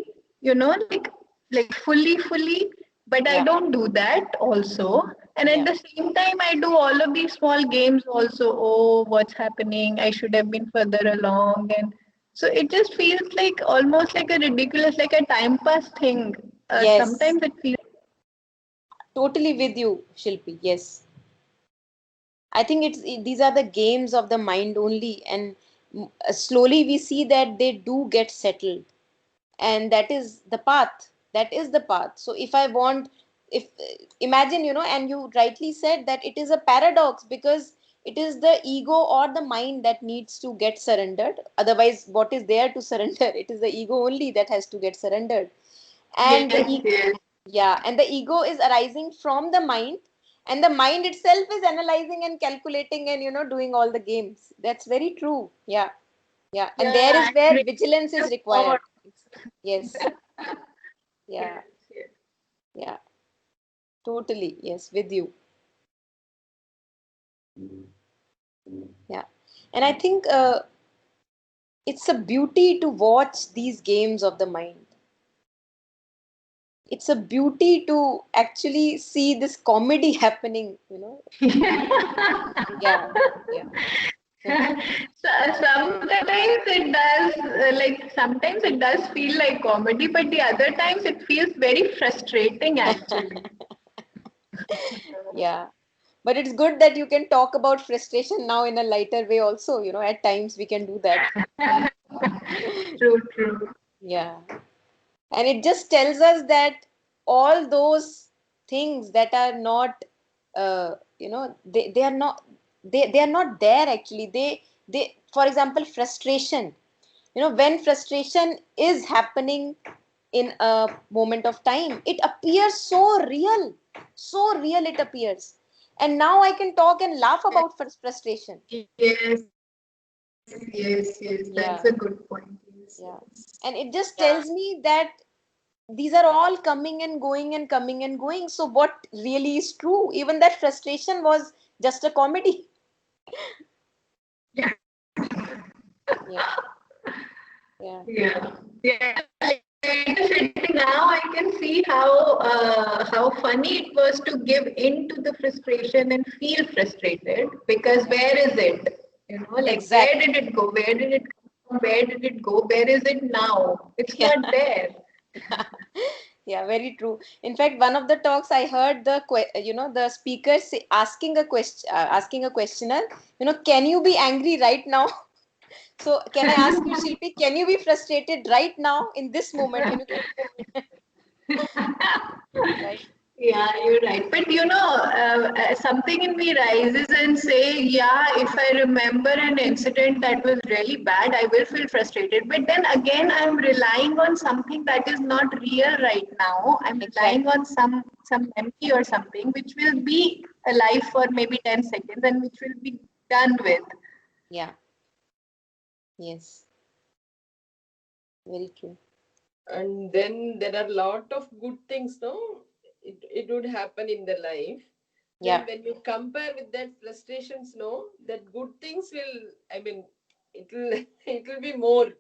like fully, but I Yeah. don't do that also. And at Yeah. the same time, I do all of these small games also. Oh, what's happening? I should have been further along. And so it just feels like almost like a ridiculous, like a time pass thing. Yes. Sometimes it feels. Totally with you, Shilpi. Yes. I think these are the games of the mind only, and slowly we see that they do get settled, and that is the path. That is the path. So if I want, if imagine, and you rightly said that it is a paradox, because it is the ego or the mind that needs to get surrendered. Otherwise, what is there to surrender? It is the ego only that has to get surrendered. And the Yes, yes. yeah, and the ego is arising from the mind, and the mind itself is analyzing and calculating and, doing all the games. That's very true. Yeah. Yeah, and there Yeah, is where and vigilance is really thought. required. Yes. Yeah. Yes, yes. Yeah. Totally. Yes, with you. Yeah. And I think it's a beauty to watch these games of the mind. It's a beauty to actually see this comedy happening. Yeah. Yeah. So, sometimes it does, sometimes it does feel like comedy, but the other times it feels very frustrating actually. Yeah. But it's good that you can talk about frustration now in a lighter way also. At times we can do that. True, true. Yeah. And it just tells us that all those things that are not, they are not, they are not there actually. For example, frustration. When frustration is happening in a moment of time, it appears so real it appears. And now I can talk and laugh about frustration. Yes, yes, yes. That's Yeah, a good point. Yes, yeah. yes. And it just tells me that these are all coming and going and coming and going. So what really is true? Even that frustration was just a comedy. Yeah, yeah, Yeah, yeah. Now I can see how funny it was to give in to the frustration and feel frustrated, because yeah. where is it? Like, where Exactly. did it go? Where did it come from? Where did it go? Where is it now? It's Yeah. not there. Yeah, very true. In fact, one of the talks I heard the speaker asking a questioner, can you be angry right now? So can I ask you, Shilpi, can you be frustrated right now in this moment? Right? Yeah, you're right. But something in me rises and say, yeah, if I remember an incident that was really bad, I will feel frustrated. But then again, I'm relying on something that is not real right now. I'm relying Exactly. on some memory or something which will be alive for maybe 10 seconds and which will be done with. Yeah. Yes. Very true. And then there are a lot of good things, no? It would happen in the life. Then Yeah. when you compare with that frustrations, no, that good things will, I mean, it will it will be more.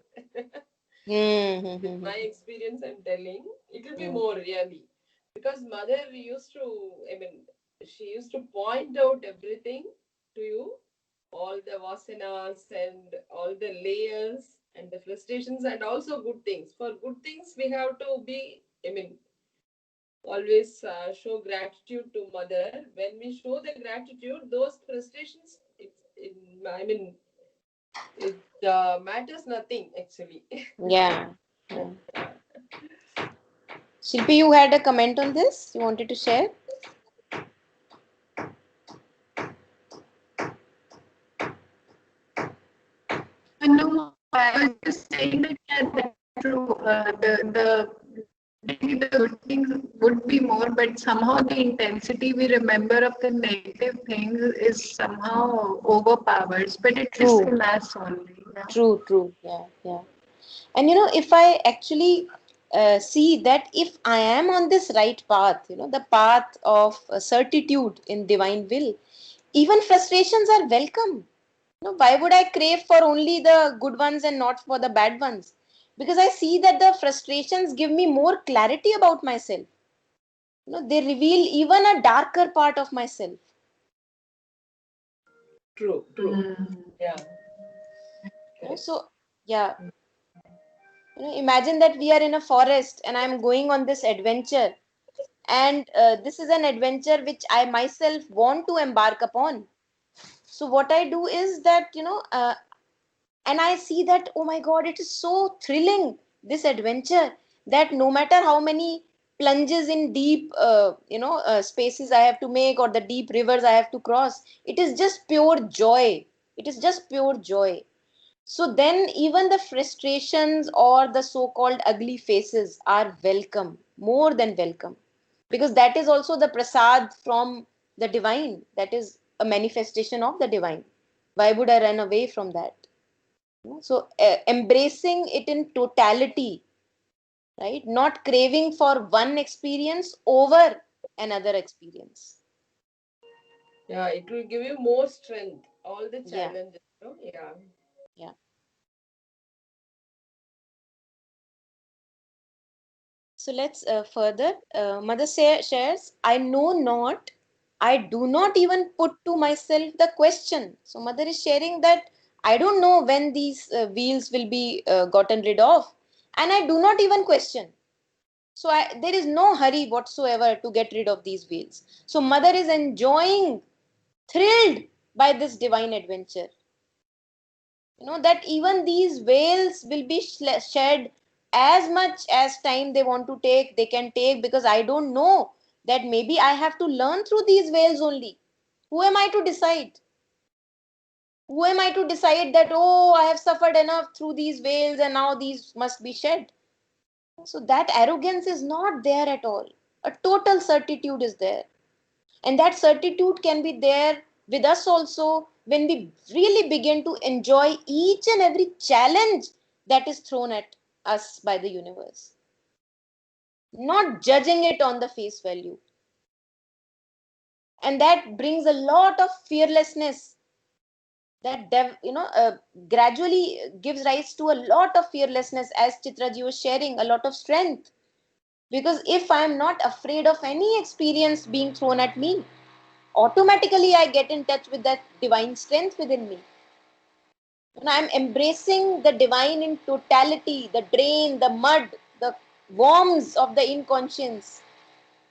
Hmm. Hmm, With hmm, my experience, I'm telling, it will be hmm. more really. Because mother used to, I mean, she used to point out everything to you, all the vasanas and all the layers and the frustrations and also good things. For good things, we have to be, I mean, always show gratitude to mother. When we show the gratitude, those frustrations, I mean, it matters nothing actually. Yeah. Yeah. Shilpi, you had a comment on this? You wanted to share? No, I was just saying that, yeah, that's true. Maybe the good things would be more, but somehow the intensity we remember of the negative things is somehow overpowers. But it is True. in us only. Yeah. True, true. Yeah, yeah. And if I actually see that if I am on this right path, the path of certitude in divine will, even frustrations are welcome. Why would I crave for only the good ones and not for the bad ones? Because I see that the frustrations give me more clarity about myself. They reveal even a darker part of myself. True, true. Yeah, correct. So, yeah, imagine that we are in a forest and I'm going on this adventure, and this is an adventure which I myself want to embark upon. So what I do is that and I see that, oh my god, it is so thrilling, this adventure, that no matter how many plunges in deep spaces I have to make, or the deep rivers I have to cross, it is just pure joy. It is just pure joy. So then even the frustrations or the so-called ugly faces are welcome, more than welcome, because that is also the prasad from the divine. That is a manifestation of the divine. Why would I run away from that? So embracing it in totality, right? Not craving for one experience over another experience. Yeah, it will give you more strength. All the Yeah, challenges, no? Yeah. yeah. So let's further. Mother shares, I know not, I do not even put to myself the question. So mother is sharing that I don't know when these wheels will be gotten rid of, and I do not even question. So there is no hurry whatsoever to get rid of these veils. So mother is enjoying, thrilled by this divine adventure. That even these veils will be shed as much as time they want to take, they can take, because I don't know that maybe I have to learn through these veils only. Who am I to decide? Who am I to decide that, oh, I have suffered enough through these veils and now these must be shed? So that arrogance is not there at all. A total certitude is there. And that certitude can be there with us also when we really begin to enjoy each and every challenge that is thrown at us by the universe, not judging it on the face value. And that brings a lot of fearlessness, that gradually gives rise to a lot of fearlessness, as Chitraji was sharing, a lot of strength. Because if I am not afraid of any experience being thrown at me, automatically I get in touch with that divine strength within me. And I'm embracing the divine in totality, the drain, the mud, the worms of the inconscience,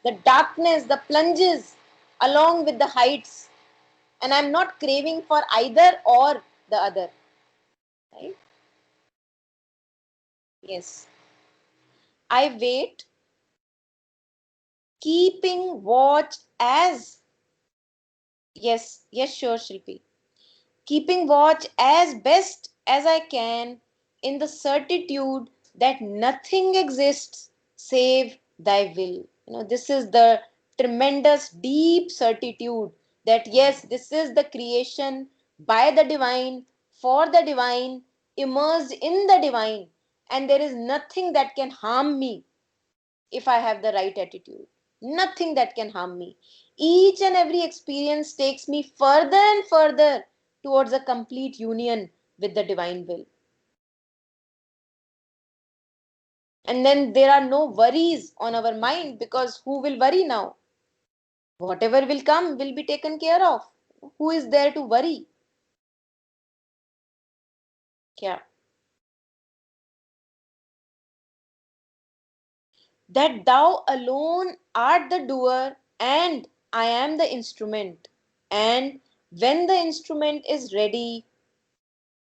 the darkness, the plunges, along with the heights. And I'm not craving for either or the other. Right? Yes. I wait, keeping watch as. Yes, sure, Shilpi. Keeping watch as best as I can in the certitude that nothing exists save thy will. This is the tremendous, deep certitude that yes, this is the creation by the divine, for the divine, immersed in the divine, and there is nothing that can harm me if I have the right attitude. Nothing that can harm me. Each and every experience takes me further and further towards a complete union with the divine will. And then there are no worries on our mind, because who will worry now? Whatever will come will be taken care of. Who is there to worry? Yeah. That thou alone art the doer and I am the instrument. And when the instrument is ready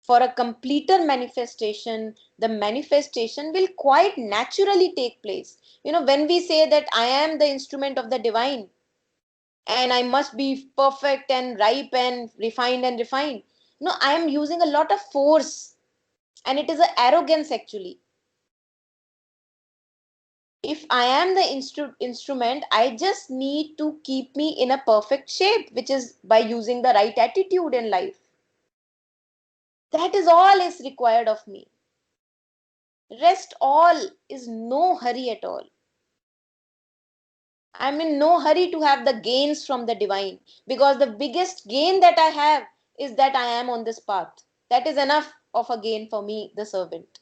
for a completer manifestation, the manifestation will quite naturally take place. When we say that I am the instrument of the divine and I must be perfect and ripe and refined, no, I am using a lot of force, and it is an arrogance actually. If I am the instrument, I just need to keep me in a perfect shape, which is by using the right attitude in life. That is all is required of me. Rest all is no hurry at all. I'm in no hurry to have the gains from the divine, because the biggest gain that I have is that I am on this path. That is enough of a gain for me, the servant.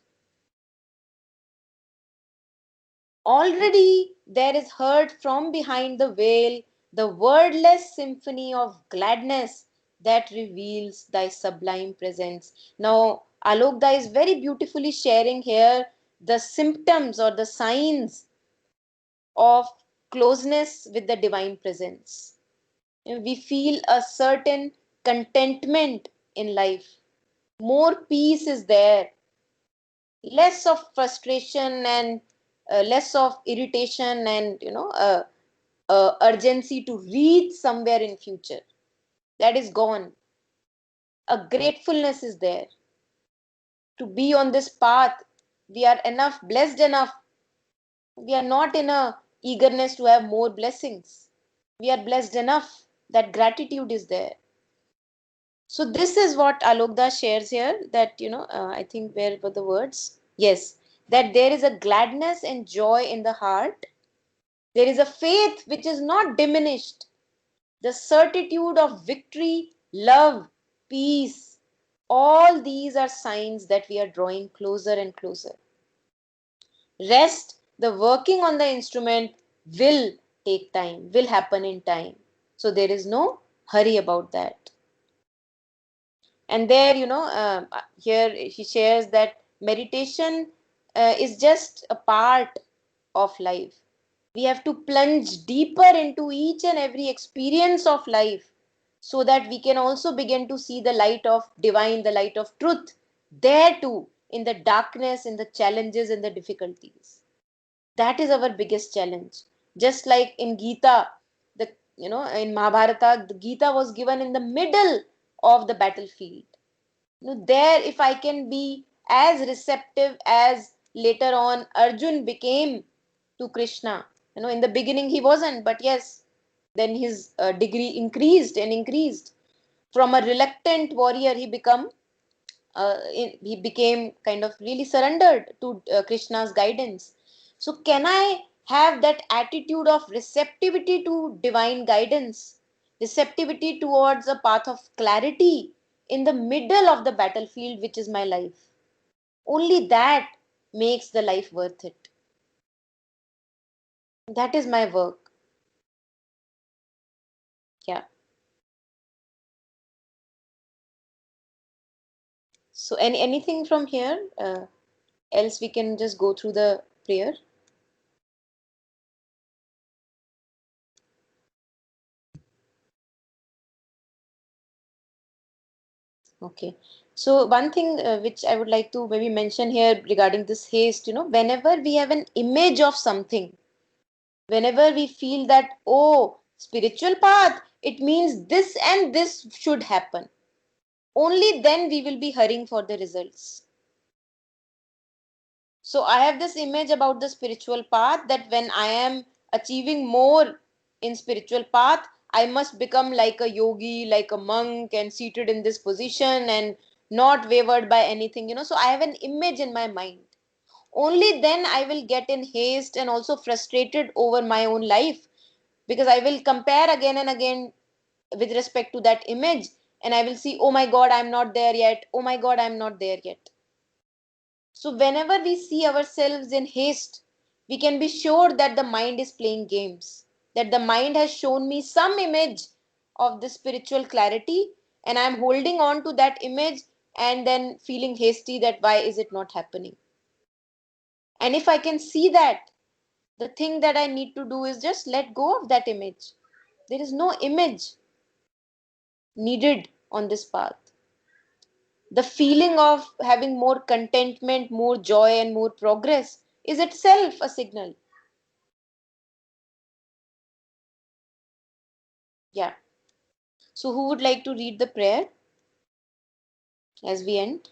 Already there is heard from behind the veil the wordless symphony of gladness that reveals thy sublime presence. Now, Alokda is very beautifully sharing here the symptoms or the signs of closeness with the divine presence. We feel a certain contentment in life. More peace is there, less of frustration and less of irritation and urgency to reach somewhere in future. That is gone. A gratefulness is there to be on this path. We are enough, blessed enough. We are not in a eagerness to have more blessings. We are blessed enough. That gratitude is there. So this is what Alokda shares here, that, I think, where were the words? Yes, that there is a gladness and joy in the heart. There is a faith which is not diminished. The certitude of victory, love, peace. All these are signs that we are drawing closer and closer. Rest, the working on the instrument will take time, will happen in time. So there is no hurry about that. And there, here he shares that meditation is just a part of life. We have to plunge deeper into each and every experience of life so that we can also begin to see the light of divine, the light of truth there too, in the darkness, in the challenges, in the difficulties. That is our biggest challenge. Just like in Gita, the in Mahabharata, the Gita was given in the middle of the battlefield. There, if I can be as receptive as later on Arjun became to Krishna. In the beginning he wasn't, but yes, then his degree increased and increased. From a reluctant warrior, he became kind of really surrendered to Krishna's guidance. So, can I have that attitude of receptivity to divine guidance, receptivity towards a path of clarity in the middle of the battlefield, which is my life? Only that makes the life worth it. That is my work. Yeah. So, anything from here? Else we can just go through the prayer. Okay. So one thing which I would like to maybe mention here regarding this haste, whenever we have an image of something, whenever we feel that, oh, spiritual path, it means this and this should happen. Only then we will be hurrying for the results. So I have this image about the spiritual path that when I am achieving more in spiritual path, I must become like a yogi, like a monk, and seated in this position and not wavered by anything. So I have an image in my mind. Only then I will get in haste and also frustrated over my own life, because I will compare again and again with respect to that image, and I will see, oh my God, I'm not there yet. Oh my God, I'm not there yet. So, whenever we see ourselves in haste, we can be sure that the mind is playing games, that the mind has shown me some image of the spiritual clarity, and I'm holding on to that image and then feeling hasty that why is it not happening. And if I can see that, the thing that I need to do is just let go of that image. There is no image needed on this path. The feeling of having more contentment, more joy, and more progress is itself a signal. Yeah. So, who would like to read the prayer as we end?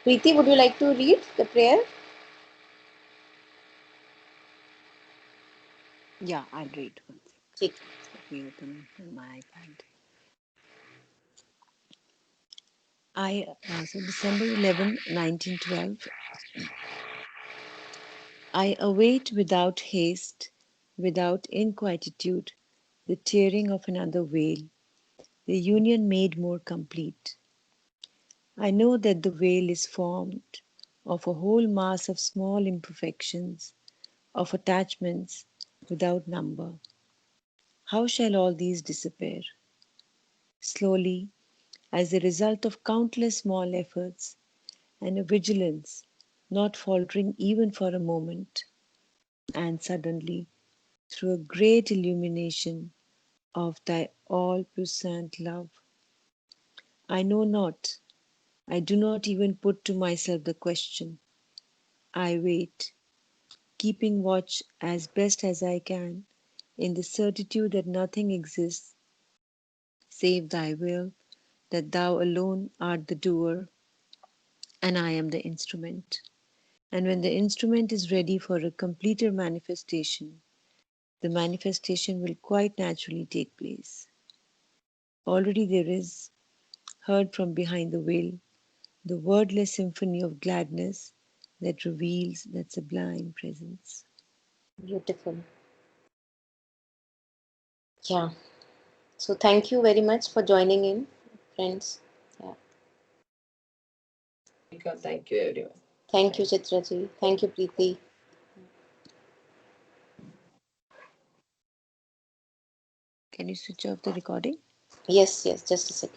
Preeti, would you like to read the prayer? Yeah, I'll read one sec. Okay. Let me open my iPad. So December 11, 1912. I await without haste, without inquietude, the tearing of another veil, the union made more complete. I know that the veil is formed of a whole mass of small imperfections, of attachments without number. How shall all these disappear? Slowly, as the result of countless small efforts and a vigilance not faltering even for a moment, and suddenly, through a great illumination of Thy All-Puissant Love. I know not, I do not even put to myself the question. I wait, keeping watch as best as I can, in the certitude that nothing exists save Thy will, that Thou alone art the doer, and I am the instrument. And when the instrument is ready for a completer manifestation, the manifestation will quite naturally take place. Already there is, heard from behind the veil, the wordless symphony of gladness that reveals that sublime presence. Beautiful. Yeah. So, thank you very much for joining in, friends. Yeah. Thank you, everyone. Thank you, Chitraji. Thank you, Preeti. Can you switch off the recording? Yes, yes, just a second.